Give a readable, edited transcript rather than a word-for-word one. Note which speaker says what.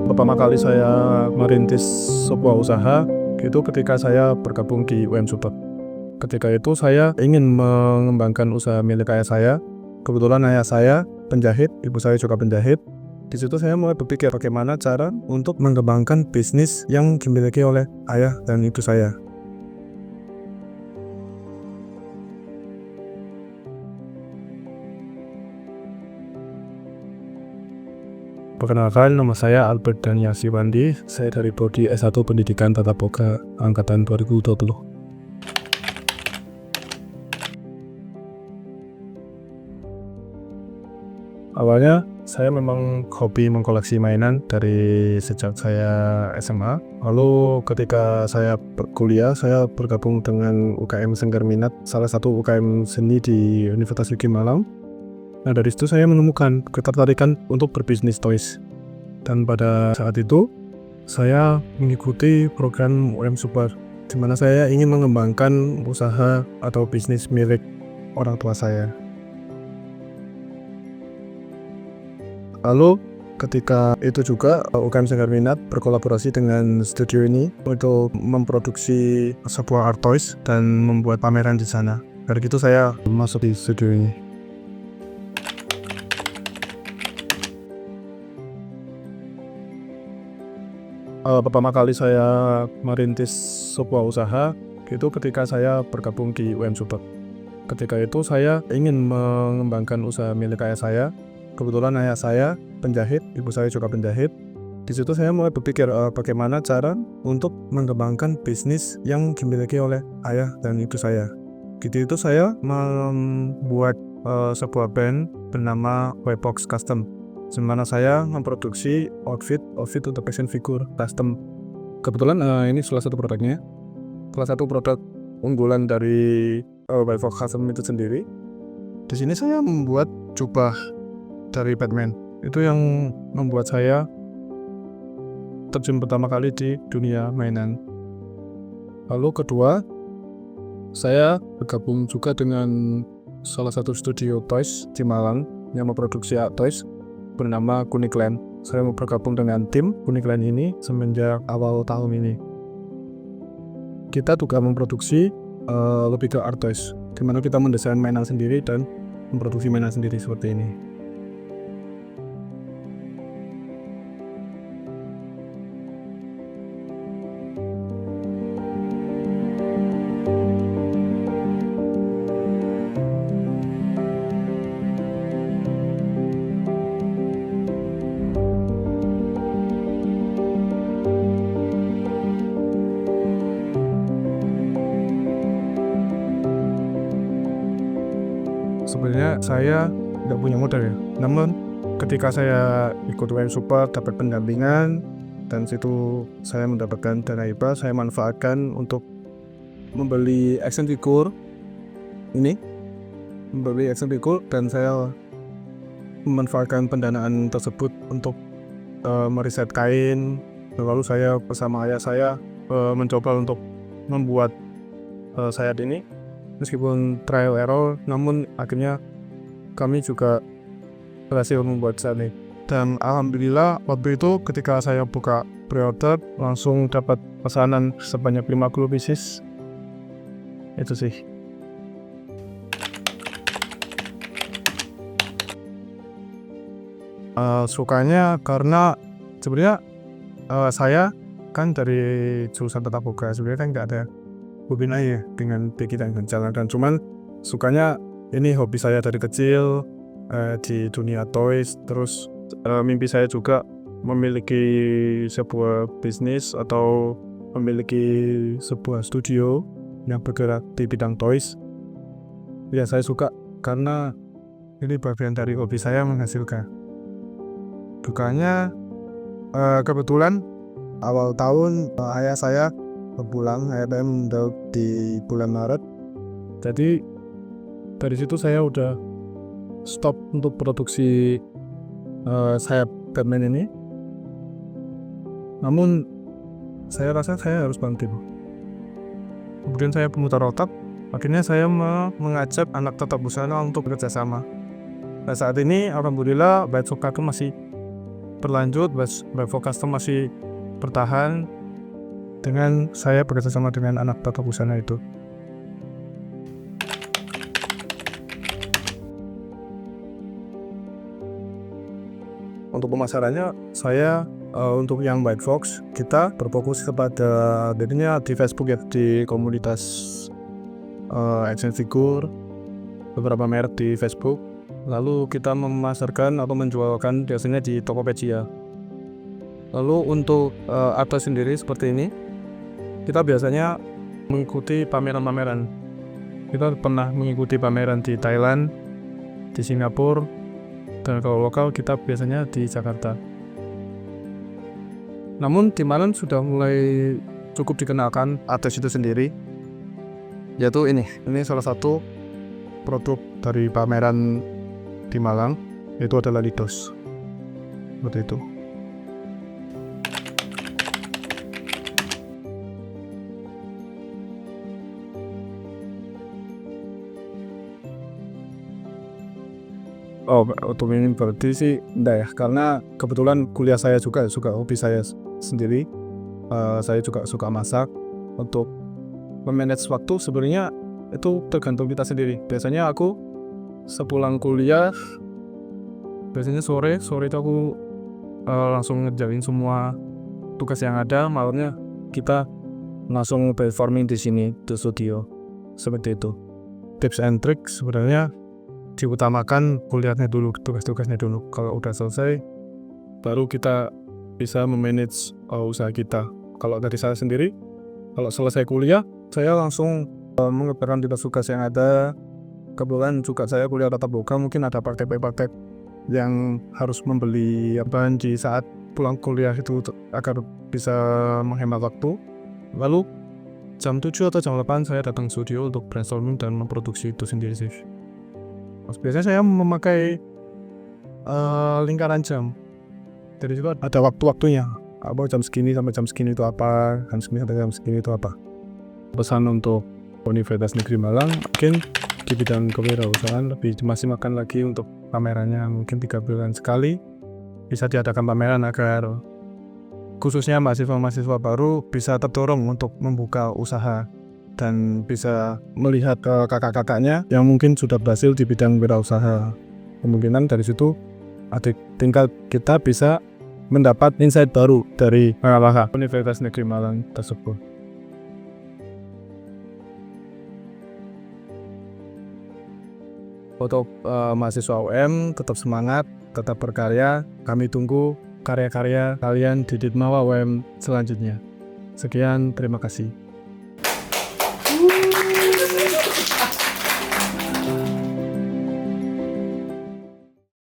Speaker 1: Pertama kali saya merintis sebuah usaha itu ketika saya bergabung di UM Super. Ketika itu saya ingin mengembangkan usaha milik ayah saya. Kebetulan ayah saya penjahit, ibu saya juga penjahit. Di situ saya mulai berpikir bagaimana cara untuk mengembangkan bisnis yang dimiliki oleh ayah dan ibu saya. Perkenalkan, nama saya Albert Daniel Siwandi. Saya dari Prodi S1 Pendidikan Tata Boga Angkatan 2020. Awalnya saya memang hobi mengkoleksi mainan dari sejak saya SMA. Lalu ketika saya kuliah, saya bergabung dengan UKM Senggar Minat, salah satu UKM seni di Universitas Uki Malang. Nah, dari situ saya menemukan ketertarikan untuk berbisnis toys. Dan pada saat itu, saya mengikuti program UM Super, di mana saya ingin mengembangkan usaha atau bisnis milik orang tua saya. Lalu ketika itu juga UKM Senggar Minat berkolaborasi dengan studio ini untuk memproduksi sebuah art toys dan membuat pameran di sana. Dari itu saya masuk di studio ini. Pertama kali saya merintis sebuah usaha itu ketika saya bergabung di UM Super. Ketika itu saya ingin mengembangkan usaha milik ayah saya. Kebetulan ayah saya penjahit, ibu saya juga penjahit. Di situ saya mulai berpikir bagaimana cara untuk mengembangkan bisnis yang dimiliki oleh ayah dan ibu saya. Gitu itu saya membuat sebuah brand bernama Whitebox Custom, di mana saya memproduksi outfit untuk action figure custom. Kebetulan ini salah satu produknya, salah satu produk unggulan dari Whitebox Custom itu sendiri. Di sini saya membuat jubah dari Batman. Itu yang membuat saya terjun pertama kali di dunia mainan. Lalu kedua, saya bergabung juga dengan salah satu studio toys di Malang yang memproduksi art toys bernama Kunikland. Saya bergabung dengan tim Kunikland ini semenjak awal tahun ini. Kita juga memproduksi lebih ke art toys, di mana kita mendesain mainan sendiri dan memproduksi mainan sendiri seperti ini. Sebenarnya saya tidak punya modal ya, namun ketika saya ikut UM Super dapat pendampingan dan situ saya mendapatkan dana hibah, saya manfaatkan untuk membeli action figure dan saya memanfaatkan pendanaan tersebut untuk meriset kain. Lalu saya bersama ayah saya mencoba untuk membuat sayap ini. Meskipun trial error, namun akhirnya kami juga berhasil membuat saat ini. Dan alhamdulillah waktu itu ketika saya buka pre-order langsung dapat pesanan sebanyak 50 pieces. Itu sih. Sukanya karena sebenarnya saya kan dari jurusan Tata Boga, sebenarnya kan nggak ada hubungan ya dengan pikiran dan jalan, dan cuman sukanya ini hobi saya dari kecil di dunia toys. Terus mimpi saya juga memiliki sebuah bisnis atau memiliki sebuah studio yang bergerak di bidang toys. Ya, saya suka karena ini bagian dari hobi saya menghasilkan. Dukanya kebetulan awal tahun ayah saya berpulang, ayah saya meninggal di bulan Maret. Jadi dari situ saya udah stop untuk produksi sayap Batman ini. Namun saya rasa saya harus bangkit. Kemudian saya memutar otak, akhirnya saya mengajak anak tata busana untuk bekerja sama. Nah, saat ini alhamdulillah Whitebox Custom masih berlanjut, Bravo Custom masih bertahan dengan saya bekerjasama dengan anak tata busana itu. Untuk pemasarannya, saya untuk yang White Fox, kita berfokus kepada dirinya di Facebook ya, di komunitas action figure, beberapa merek di Facebook. Lalu kita memasarkan atau menjualkan biasanya di Tokopedia. Lalu untuk Ata sendiri seperti ini, kita biasanya mengikuti pameran-pameran. Kita pernah mengikuti pameran di Thailand, di Singapura, dan kalau lokal kita biasanya di Jakarta. Namun di Malang sudah mulai cukup dikenalkan ATS itu sendiri, yaitu ini salah satu produk dari pameran di Malang, yaitu adalah Lidos. Seperti itu. Untuk ini berarti sih enggak ya, karena kebetulan kuliah saya juga suka hobi saya sendiri. Saya juga suka masak. Untuk memanage waktu sebenarnya itu tergantung kita sendiri. Biasanya aku sepulang kuliah, biasanya sore itu aku langsung ngerjain semua tugas yang ada. Malamnya kita langsung performing di sini di studio. Seperti itu. Tips and trick sebenarnya diutamakan kuliahnya dulu, tugas-tugasnya dulu. Kalau udah selesai, baru kita bisa memanage usaha kita. Kalau dari saya sendiri, kalau selesai kuliah, saya langsung mengerjakan tugas-tugas yang ada. Kebetulan juga saya kuliah tata boga, mungkin ada praktek yang harus membeli di saat pulang kuliah itu agar bisa menghemat waktu. Lalu jam 7 atau jam 8 saya datang studio untuk brainstorming dan memproduksi itu sendiri sih. Biasanya saya memakai lingkaran jam. Jadi juga ada waktu-waktunya. Jam segini sampai jam segini itu apa, jam segini sampai jam segini itu apa. Pesan untuk Universitas Negeri Malang, mungkin di bidang kewirausahaan lebih dimaksimalkan lagi untuk pamerannya. Mungkin 3 bulan sekali bisa diadakan pameran agar khususnya mahasiswa-mahasiswa baru bisa terdorong untuk membuka usaha dan bisa melihat ke kakak-kakaknya yang mungkin sudah berhasil di bidang wirausaha. Kemungkinan dari situ tinggal kita bisa mendapat insight baru dari kakak-kakak Universitas Negeri Malang tersebut. Untuk mahasiswa UM tetap semangat, tetap berkarya. Kami tunggu karya-karya kalian di Ditmawa UM selanjutnya. Sekian, terima kasih.